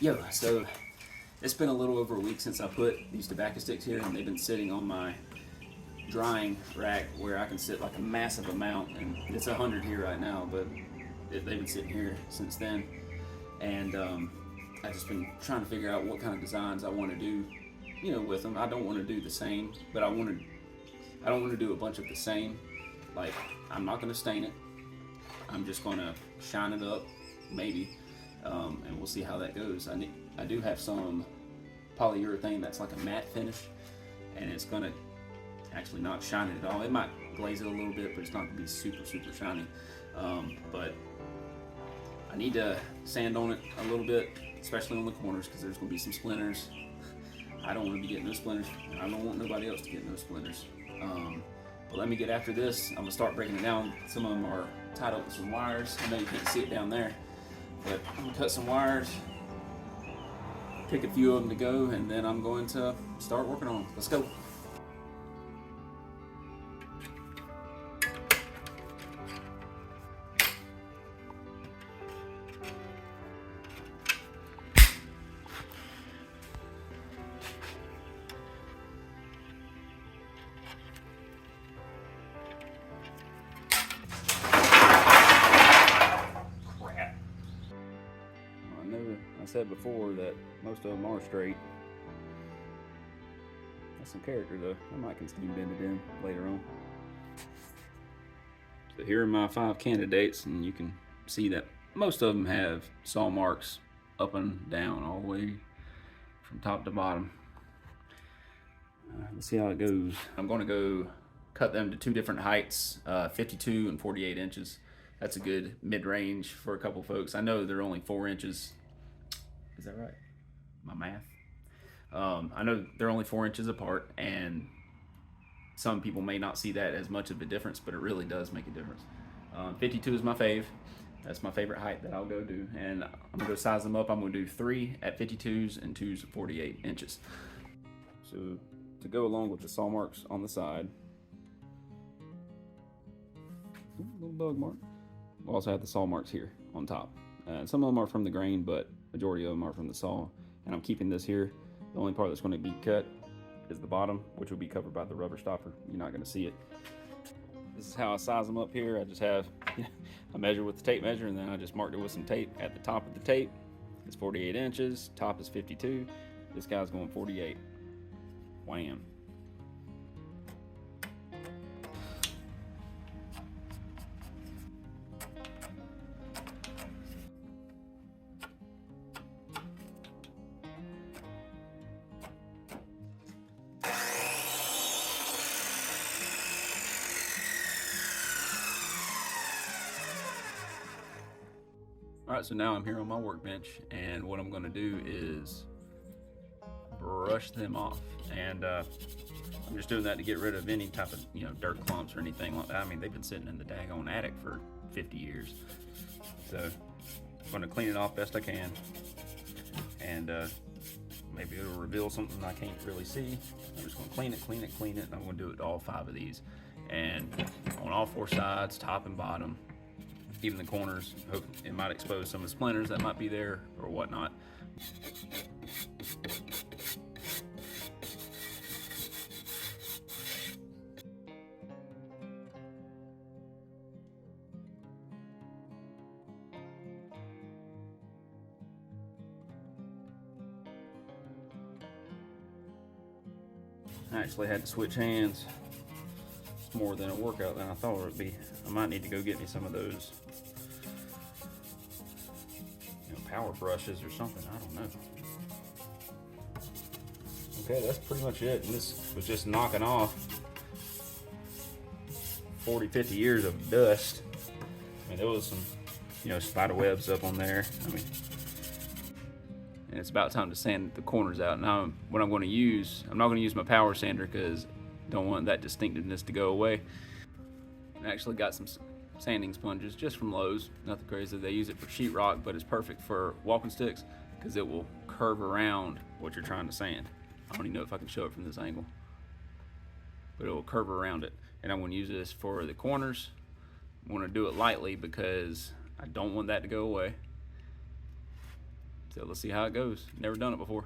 Yo, so it's been a little over a week since I put these tobacco sticks here, and they've been sitting on my drying rack where I can sit like a massive amount, and it's 100 here right now, but they've been sitting here since then. And I've just been trying to figure out what kind of designs I want to do, with them. I don't want to do the same, but I don't want to do a bunch of the same. Like, I'm not going to stain it. I'm just going to shine it up, maybe, and we'll see how that goes. I do have some polyurethane that's like a matte finish, and it's going to actually not shine it at all. It might glaze it a little bit, but it's not going to be super shiny. But I need to sand on it a little bit, especially on the corners, because there's going to be some splinters. I don't want to be getting no splinters. I don't want nobody else to get no splinters. But let me get after this. I'm going to start breaking it down. Some of them are tied up with some wires. I know you can't see it down there, but I'm going to cut some wires, pick a few of them to go, and then I'm going to start working on them. Let's go. I said before that most of them are straight. That's some character though. I might can steam bend it in later on. So here are my 5 candidates, and you can see that most of them have saw marks up and down, all the way from top to bottom. Let's see how it goes. I'm going to go cut them to 2 different heights, 52 and 48 inches. That's a good mid-range for a couple folks. I know they're only 4 inches. Is that right? My math? I know they're only 4 inches apart, and some people may not see that as much of a difference, but it really does make a difference. 52 is my fave. That's my favorite height that I'll go do, and I'm gonna go size them up. I'm gonna do 3 at 52s and 2s at 48 inches. So to go along with the saw marks on the side, little dog mark. We'll also have the saw marks here on top. Some of them are from the grain, but majority of them are from the saw, and I'm keeping this here. The only part that's going to be cut is the bottom, which will be covered by the rubber stopper. You're not going to see it. This is how I size them up here. I just have I measure with the tape measure, and then I just marked it with some tape. At the top of the tape is 48 inches, top is 52. This guy's going 48. Wham. All right, so now I'm here on my workbench, and what I'm gonna do is brush them off. And I'm just doing that to get rid of any type of, dirt clumps or anything like that. I mean, they've been sitting in the daggone attic for 50 years. So I'm gonna clean it off best I can. And maybe it'll reveal something I can't really see. I'm just gonna clean it, and I'm gonna do it to all 5 of these. And on all 4 sides, top and bottom, even the corners. Hope it might expose some of the splinters that might be there or whatnot. I actually had to switch hands. It's more than a workout than I thought it would be. I might need to go get me some of those power brushes or something. I don't know. Okay, that's pretty much it. And this was just knocking off 40-50 years of dust. I mean, there was some spider webs up on there. I mean, and it's about time to sand the corners out. Now what I'm going to use, I'm not going to use my power sander because I don't want that distinctiveness to go away. I actually got some sanding sponges just from Lowe's, nothing crazy. They use it for sheetrock, but it's perfect for walking sticks because it will curve around what you're trying to sand. I don't even know if I can show it from this angle, but it will curve around it. And I'm going to use this for the corners. I want to do it lightly because I don't want that to go away. So let's see how it goes. Never done it before.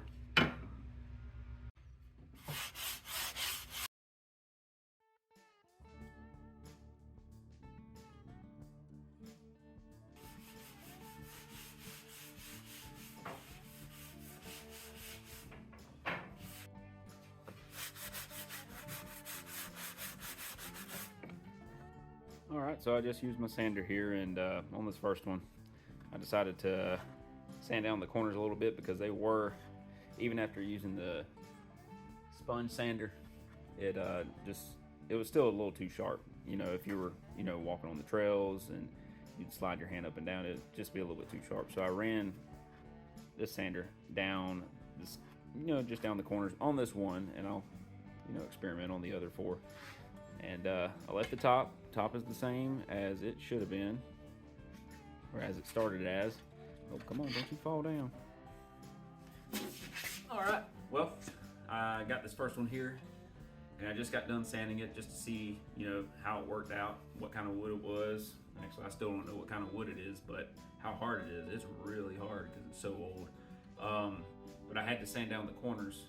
Alright, so I just used my sander here, and on this first one I decided to sand down the corners a little bit because they were, even after using the sponge sander, it was still a little too sharp. You know, if you were, you know, walking on the trails and you'd slide your hand up and down, it'd just be a little bit too sharp. So I ran this sander down this, you know, just down the corners on this one, and I'll, you know, experiment on the other 4. And I left the top is the same as it should have been, or as it started as. Oh, come on, don't you fall down. All right, well, I got this first one here, and I just got done sanding it just to see, you know, how it worked out, what kind of wood it was. Actually, I still don't know what kind of wood it is, but how hard it is. It's really hard because it's so old. But I had to sand down the corners,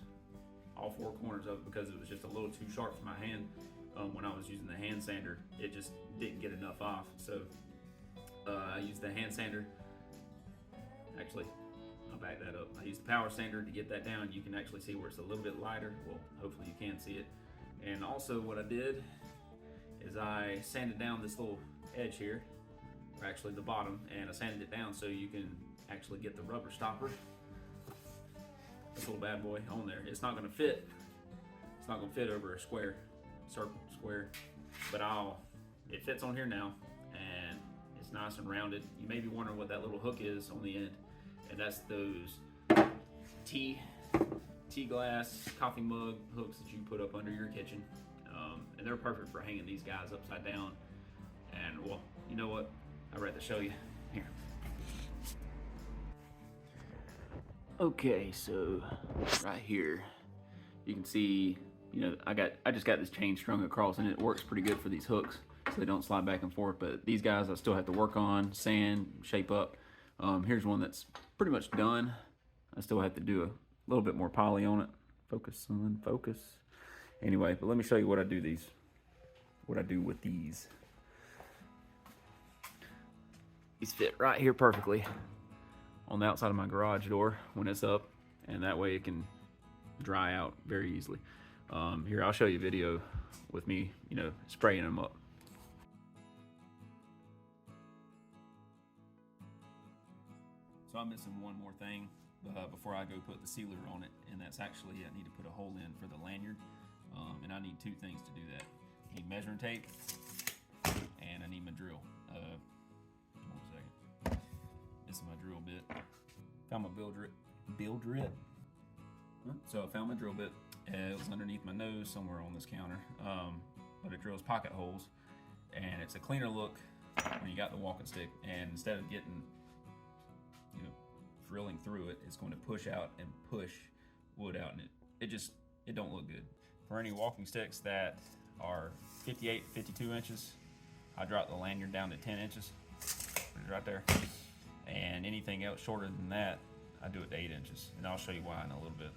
all 4 corners of it, because it was just a little too sharp for my hand. When I was using the hand sander, it just didn't get enough off. So I used the hand sander. Actually, I'll back that up. I used the power sander to get that down. You can actually see where it's a little bit lighter. Well, hopefully you can see it. And also what I did is I sanded down this little edge here, or actually the bottom, and I sanded it down so you can actually get the rubber stopper, this little bad boy, on there. It's not gonna fit. It's not gonna fit over a square, circle, square, but it fits on here now, and it's nice and rounded. You may be wondering what that little hook is on the end, and that's those tea glass coffee mug hooks that you put up under your kitchen, and they're perfect for hanging these guys upside down. And well, you know what, I'd rather show you here. Okay, so right here you can see, you know, I just got this chain strung across, and it works pretty good for these hooks so they don't slide back and forth. But these guys I still have to work on, sand, shape up. Here's one that's pretty much done. I still have to do a little bit more poly on it. Focus, son, focus. Anyway, but let me show you what I do with these. These fit right here perfectly on the outside of my garage door when it's up, and that way it can dry out very easily. Here, I'll show you a video with me, you know, spraying them up. So I'm missing one more thing before I go put the sealer on it, and that's actually, I need to put a hole in for the lanyard, and I need 2 things to do that. I need measuring tape, and I need my drill. One second. Missing my drill bit. Found my build grit. So I found my drill bit. It was underneath my nose somewhere on this counter, but it drills pocket holes, and it's a cleaner look when you got the walking stick. And instead of getting, you know, drilling through it, it's going to push out and push wood out, and it don't look good. For any walking sticks that are 58, 52 inches, I drop the lanyard down to 10 inches, put it right there. And anything else shorter than that, I do it to 8 inches, and I'll show you why in a little bit.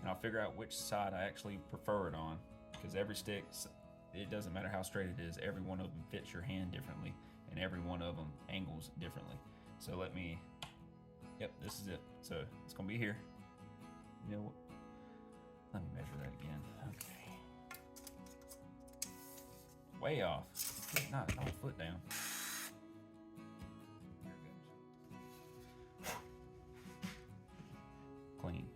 And I'll figure out which side I actually prefer it on, because every stick, it doesn't matter how straight it is, every one of them fits your hand differently, and every one of them angles differently. So yep, this is it. So it's gonna be here. You know what? Let me measure that again. Okay. Way off. Not a foot down. There it goes. Clean.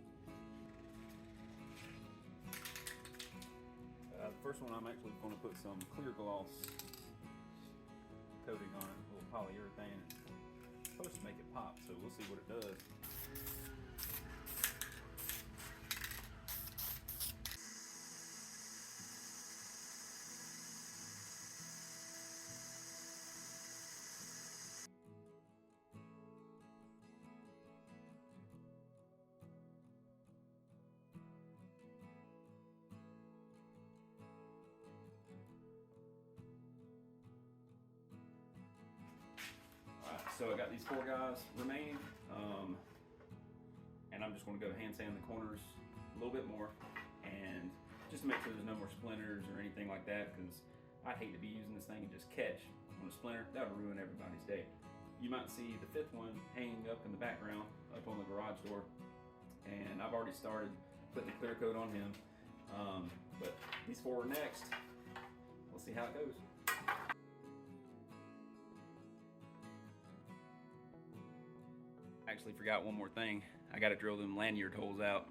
The first one, I'm actually going to put some clear gloss coating on it, a little polyurethane. It's supposed to make it pop, so we'll see what it does. So I got these 4 guys remaining, and I'm just going to go hand sand the corners a little bit more, and just to make sure there's no more splinters or anything like that, because I'd hate to be using this thing and just catch on a splinter. That would ruin everybody's day. You might see the 5th one hanging up in the background, up on the garage door, and I've already started putting the clear coat on him. But these 4 are next. We'll see how it goes. Actually forgot one more thing. I got to drill them lanyard holes out.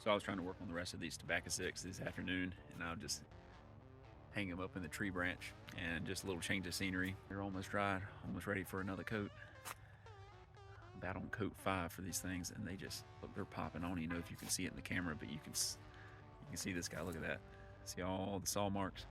So I was trying to work on the rest of these tobacco sticks this afternoon, and I'll just hang them up in the tree branch, and just a little change of scenery. They're almost dried, almost ready for another coat. About on coat 5 for these things, and they just look, they're popping. I don't even know if you can see it in the camera, but you can see this guy. Look at that. See all the saw marks?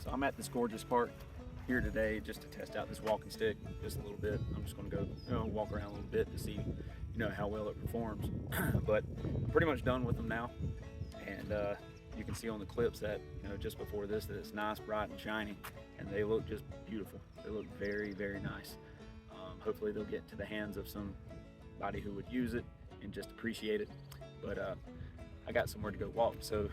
So I'm at this gorgeous park here today just to test out this walking stick just a little bit. I'm just going to go walk around a little bit to see how well it performs. But I'm pretty much done with them now, and you can see on the clips that just before this that it's nice, bright, and shiny, and they look just beautiful. They look very, very nice. Hopefully they'll get into the hands of somebody who would use it and just appreciate it. But I got somewhere to go walk, so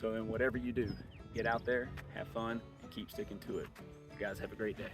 in whatever you do, get out there, have fun, and keep sticking to it. You guys have a great day.